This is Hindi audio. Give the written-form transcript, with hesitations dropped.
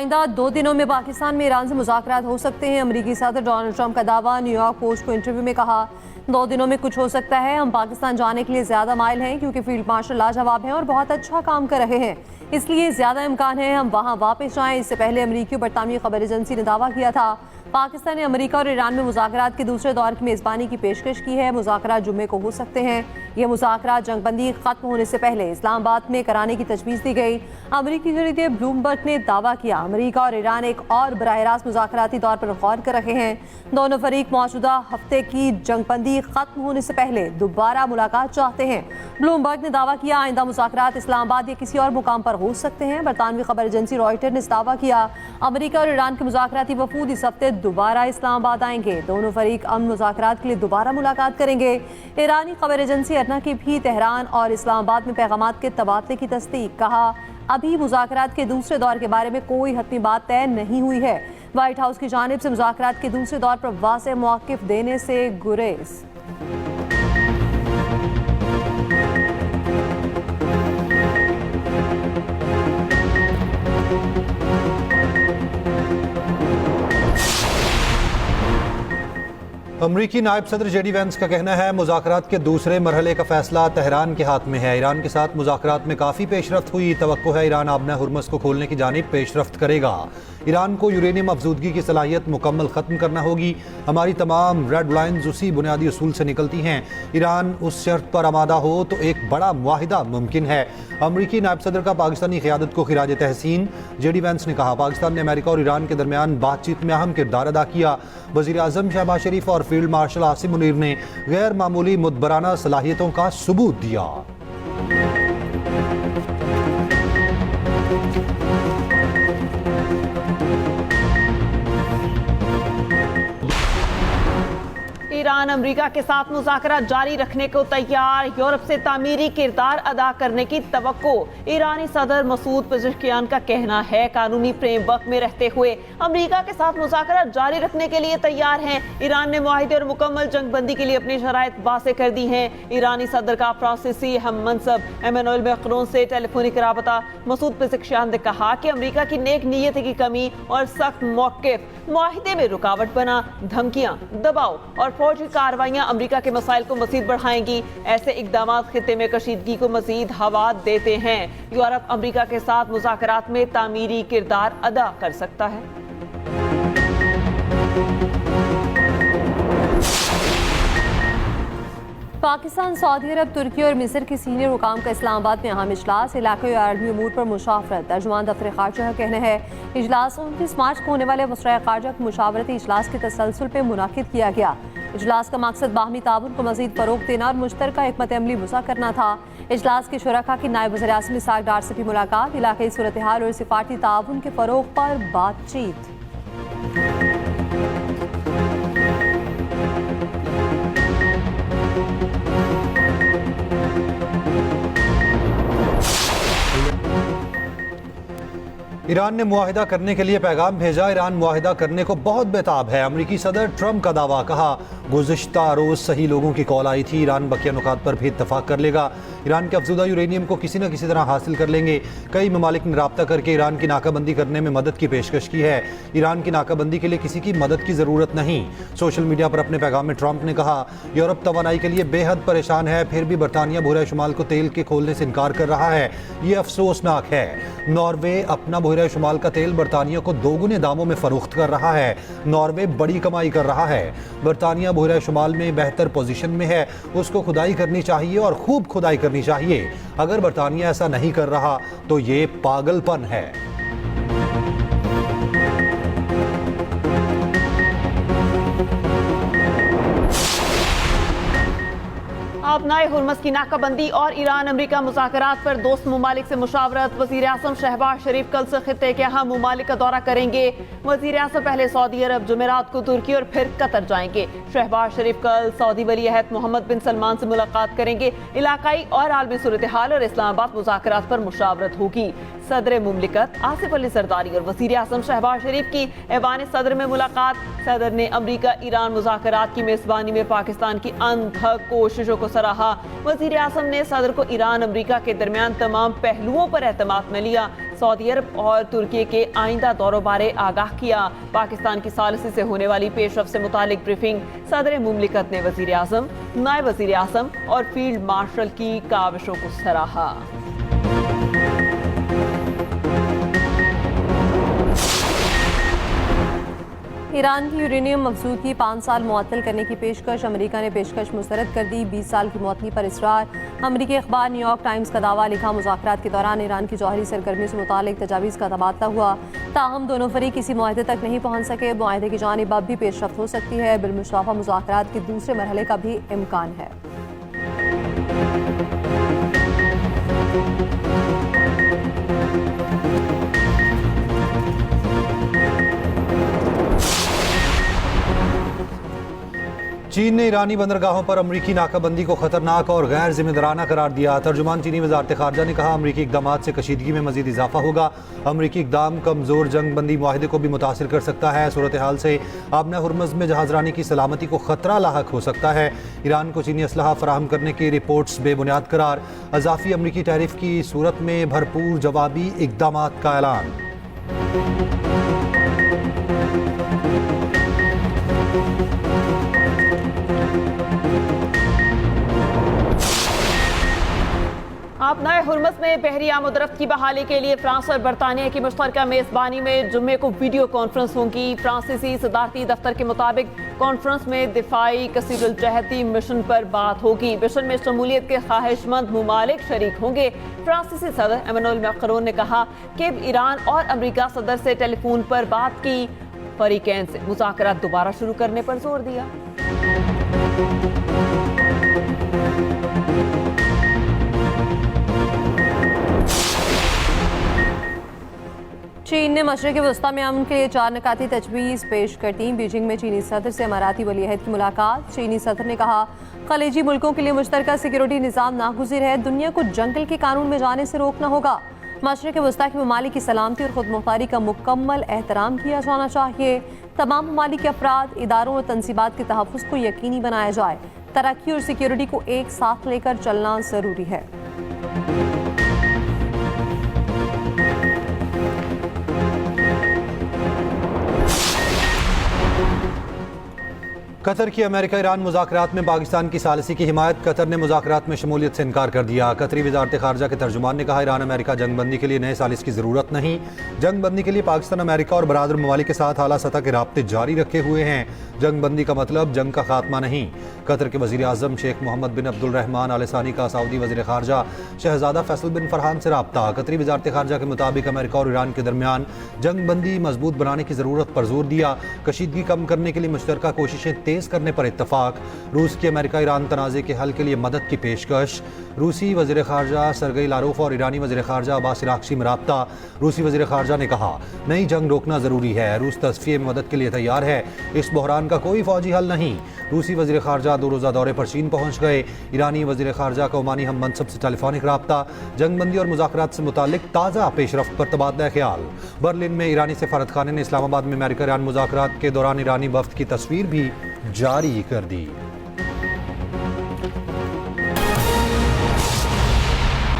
आइंदा 2 दिनों में पाकिस्तान में ईरान से मुज़ाकरात हो सकते हैं। अमरीकी सदर डोनाल्ड ट्रंप का दावा। न्यूयॉर्क पोस्ट को इंटरव्यू में कहा 2 दिनों में कुछ हो सकता है। हम पाकिस्तान जाने के लिए ज़्यादा माइल हैं क्योंकि फील्ड मार्शल लाजवाब हैं और बहुत अच्छा काम कर रहे हैं, इसलिए ज़्यादा इम्कान है हम वहाँ वापस जाएँ। इससे पहले अमरीकी और बरतानवी खबर एजेंसी ने दावा किया था पाकिस्तान ने अमेरिका और ईरान में मुज़ाकरात के दूसरे दौर की मेज़बानी की पेशकश की है। मुज़ाकरात जुम्मे को हो सकते हैं। ये मुज़ाकरात जंगबंदी खत्म होने से पहले इस्लामाबाद में कराने की तजवीज़ दी गई। अमरीकी जरीदे ब्लूमबर्ग ने दावा किया अमेरिका और ईरान एक और बराह रास्त मुज़ाकराती दौर पर गौर कर रहे हैं। दोनों फरीक मौजूदा हफ्ते की जंगबंदी खत्म होने से पहले दोबारा मुलाकात चाहते हैं। ब्लूमबर्ग ने दावा किया आइंदा मुज़ाकरात इस्लामाबाद या किसी और मुकाम पर हो सकते हैं। बरतानवी खबर एजेंसी रॉयटर ने दावा किया अमेरिका और ईरान के मुज़ाकराती वफूद इस हफ्ते दोबारा इस्लामाबाद आएंगे। दोनों फरीक अमन मुज़ाकरात के लिए दोबारा मुलाकात करेंगे। ईरानी खबर एजेंसी अरना की भी तेहरान और इस्लामाबाद में पैगामात के तबादले की तस्दीक। कहा अभी मुज़ाकरात के दूसरे दौर के बारे में कोई हतमी बात तय नहीं हुई है। व्हाइट हाउस की जानिब से मुज़ाकरात के दूसरे दौर पर वाज़ेह मौक़िफ़ देने से गुरेज। अमरीकी नायब सदर जेडी वेंस का कहना है मुज़ाकरात के दूसरे मरहले का फैसला तेहरान के हाथ में है। ईरान के साथ मुज़ाकरात में काफ़ी पेशरफ्त हुई। तवक्को है ईरान आबना हुर्मुज़ को खोलने की जानिब पेशरफ्त करेगा। ईरान को यूरेनियम अफजूदगी की सलाहियत मुकम्मल ख़त्म करना होगी। हमारी तमाम रेड लाइन्स उसी बुनियादी उसूल से निकलती हैं। ईरान उस शर्त पर आमादा हो तो एक बड़ा मुआहिदा मुमकिन है। अमरीकी नायब सदर का पाकिस्तानी क़यादत को खिराज तहसीन। जेडी वेंस ने कहा पाकिस्तान ने अमेरिका और ईरान के दरमियान बातचीत में अहम किरदार अदा किया। वज़ीर आज़म शहबाज शरीफ और फील्ड मार्शल आसिम मुनीर ने गैर मामूली मुदबराना सलाहियतों का सबूत दिया। ईरान अमेरिका के साथ मुज़ाकरात जारी रखने को तैयार। यूरोप से तामीरी किरदार अदा करने की तवक्को। ईरानी सदर मसूद पेज़ेश्कियान का कहना है कानूनी फ्रेमवर्क में रहते हुए अमेरिका के साथ मुज़ाकरात जारी रखने के लिए तैयार हैं। ईरान ने मुआहिदे और मुकम्मल जंगबंदी के लिए अपनी शराइत वाज़ेह कर दी हैं। ईरानी सदर का फ्रांसीसी हम मनसब एमेनुएल मैक्रोन से टेलीफोनिक राबता। मसूद पेज़ेश्कियान ने कहा कि अमेरिका की नेक नीयत की कमी और सख्त मौक़िफ़ मुआहिदे में रुकावट बना। धमकियाँ, दबाव और फौजी कार्रवाइयां अमेरिका के मसाइल को मज़ीद बढ़ाएंगी। ऐसे इक़दाम खित्ते में कशीदगी को मज़ीद हवा देते हैं। यूरोप अमेरिका के साथ मुज़ाकरात में तामीरी किरदार अदा कर सकता है। पाकिस्तान, सऊदी अरब, तुर्की और मिस्र के सीनियर हुकाम का इस्लामाबाद में अहम इजलास। इलाक़ाई आलमी अमूर पर मुशावरत। तर्जुमान दफ्तर ख़ारजा का कहना है इजलास 29 मार्च को होने वाले वज़ीर ख़ारजा के मुशावरती इजलास के तसलसल पर मुनाकिद किया गया। इजलास का मकसद बाहमी ताउन को मज़ीद फ़रोग़ देना और मुश्तरका हिकमत अमली मुसा करना था। इजलास के शुरका की नायब वज़ीर आज़म इसाक डार से भी मुलाकात। इलाक़ाई सूरत हाल और सिफ़ारती ताउन के फ़रोग़ पर बातचीत। ईरान ने मुआहिदा करने के लिए पैगाम भेजा। ईरान मुआहिदा करने को बहुत बेताब है। अमरीकी सदर ट्रंप का दावा। कहा गुज़िश्ता रोज़ सही लोगों की कॉल आई थी। ईरान बकिया नुकात पर भी इत्तफाक कर लेगा। ईरान के अफजूदा यूरेनियम को किसी न किसी तरह हासिल कर लेंगे। कई ममालिक ने रब्ता करके ईरान की नाकाबंदी करने में मदद की पेशकश की है। ईरान की नाकाबंदी के लिए किसी की मदद की ज़रूरत नहीं। सोशल मीडिया पर अपने पैगाम में ट्रंप ने कहा यूरोप तवानाई के लिए बेहद परेशान है, फिर भी बरतानिया बहरा शुमाल को तेल के खोलने से इनकार कर रहा है। ये अफसोसनाक है। नॉर्वे अपना बहरा शुमाल का तेल बरतानिया को दोगुने दामों में फरोख्त कर रहा है। नॉर्वे बड़ी कमाई कर रहा है। बरतानिया बहरा शुमाल में बेहतर पोजीशन में है। उसको खुदाई करनी चाहिए और खूब खुदाई करनी चाहिए। अगर बरतानिया ऐसा नहीं कर रहा तो ये पागलपन है। आबनाए हुर्मुज़ की नाकाबंदी और ईरान अमेरिका मुज़ाकरात पर दोस्त ममालिक से मुशावरत। वज़ीर आज़म शहबाज शरीफ कल से खित्ते के अहम ममालिक का दौरा करेंगे। वज़ीर आज़म पहले सऊदी अरब, जुमेरात को तुर्की और फिर कतर जाएंगे। शहबाज शरीफ कल सऊदी वली अहद मोहम्मद बिन सलमान से मुलाकात करेंगे। इलाकाई और आलमी सूरत हाल और इस्लामाबाद मुज़ाकरात पर मुशावरत होगी। सदर मुमलिकत आसिफ अली ज़रदारी और वज़ीर आज़म शहबाज शरीफ की ऐवान सदर में मुलाकात। सदर ने अमरीका ईरान मुज़ाकरात की मेज़बानी में पाकिस्तान की अनथक कोशिशों को सराहा। वज़ीर आज़म ने सदर को ईरान अमरीका के दरमियान तमाम पहलुओं पर एतमाद में लिया। सऊदी अरब और तुर्की के आइंदा दौरों बारे आगाह किया। पाकिस्तान की सालिसी से होने वाली पेशरफ से मुतालिक ब्रीफिंग सदर मुमलिकत ने वजीर आजम, नायब वजीर आजम और फील्ड मार्शल की काविशों को सराहा। ईरान की यूरेनियम मफसूदगी 5 साल मुअत्तल करने की पेशकश, अमेरिका ने पेशकश मुस्तरद कर दी। 20 साल की मुअत्तली पर इसरार। अमेरिकी अखबार न्यूयॉर्क टाइम्स का दावा, लिखा मुज़ाकरात के दौरान ईरान की जौहरी सरगर्मी से मुतालिक तजावीज़ का तबादला हुआ, ताहम दोनों फरीक किसी मुआहदे तक नहीं पहुँच सके। मुआहदे की जानिब अब भी पेशरफ्त हो सकती है। बिलमुशर्रफ मुज़ाकरात के दूसरे मरहले का भी इम्कान है। चीन ने ईरानी बंदरगाहों पर अमरीकी नाकाबंदी को खतरनाक और गैर जिम्मेदाराना करार दिया। तर्जुमान चीनी वजारत खारजा ने कहा, अमरीकी इकदाम से कशीदगी में मजीद इजाफा होगा। अमरीकी इकदाम कमजोर जंग बंदी मुआहदे को भी मुतासिर कर सकता है। सूरत हाल से आबना हुर्मुज़ में जहाजरानी की सलामती को खतरा लाहक हो सकता है। ईरान को चीनी असलहा फराहम करने की रिपोर्ट्स बेबुनियाद करार। अजाफी अमरीकी टैरिफ की सूरत में भरपूर जवाबी इकदाम का ऐलान। आपना हुर्मुज़ में बहरी आमदरफ्त की बहाली के लिए फ्रांस और बरतानिया की मुश्तरका मेज़बानी में जुम्मे को वीडियो कॉन्फ्रेंस होगी। फ्रांसीसी सदारती दफ्तर के मुताबिक कॉन्फ्रेंस में दिफाई कसीरुल जहती मिशन पर बात होगी। मिशन में शमूलियत के ख्वाहिशमंद मुमालिक शरीक होंगे। फ्रांसीसी सदर एमानुएल मैक्रोन ने कहा कि ईरान और अमरीका सदर से टेलीफोन पर बात की, फरीकैन से मुज़ाकरात दोबारा शुरू करने पर जोर दिया। चीन ने मशरिक़ वस्ता में अमन के लिए 4 नकाती तजवीज़ पेश कर दी। बीजिंग में चीनी सदर से अमाराती वलीअहद की मुलाकात। चीनी सदर ने कहा, खलीजी मुल्कों के लिए मुश्तरका सिक्योरिटी निज़ाम नागुज़िर है। दुनिया को जंगल के कानून में जाने से रोकना होगा। मशरिक़ वस्ता के ममालिक की सलामती और खुद मुख्तारी का मुकम्मल एहतराम किया जाना चाहिए। तमाम ममालिक के अफराद, इदारों और तनसीबात के तहफ़्फ़ुज़ को यकीनी बनाया जाए। तरक्की और सिक्योरिटी को एक साथ लेकर चलना ज़रूरी है। कतर की अमेरिका ईरान मुज़ाकरात में पाकिस्तान की सालिसी की हिमायत। कतर ने मुज़ाकरात में शमूलियत से इनकार कर दिया। कतरी वजारत खारजा के तर्जुमान ने कहा, ईरान अमेरिका जंग बंदी के लिए नए सालिस की ज़रूरत नहीं। जंग बंदी के लिए पाकिस्तान अमेरिका और बरादर ममालिक के साथ आला सतह के राब्ते जारी रखे हुए हैं। जंग बंदी का मतलब जंग का खात्मा नहीं। कतर के वज़ीर आज़म शेख मोहम्मद बिन अब्दुल-रहमान आल सानी का सऊदी वज़ीर खारजा शहजादा फैसल बिन फरहान से रब्ता। कतरी वजारत खारजा के मुताबिक अमेरिका और ईरान के दरमियान जंग बंदी मजबूत बनाने की ज़रूरत पर जोर दिया। कशीदगी कम करने के लिए मुश्तरका कोशिशें तेज़ करने पर इत्तफाक। रूस की अमेरिका ईरान तनाज़े के हल के लिए मदद की पेशकश। रूसी वज़ीर खारजा सरगई लारोफ और ईरानी वज़ीर खारजा अब्बास इराक़ची में रब्ता। रूसी वज़ीर खारजा ने कहा, नई जंग रोकना ज़रूरी है। रूस तस्फ़िये में मदद के लिए तैयार है। इस बहरान का कोई फ़ौजी हल नहीं। रूसी वज़ीर खारजा 2 रोज़ा दौरे पर चीन पहुँच गए। ईरानी वज़ीर खारजा का ओमानी हम मनसब से टेलीफोनिक रब्ता। जंग बंदी और मुज़ाकरात से मुतालिक ताज़ा पेशरफ्त पर तबादला ख्याल। बर्लिन में ईरानी सफारत खाने ने इस्लामाबाद में अमेरिका ईरान मुज़ाकरात के दौरान ईरानी वफ़द की तस्वीर भी जारी कर दी।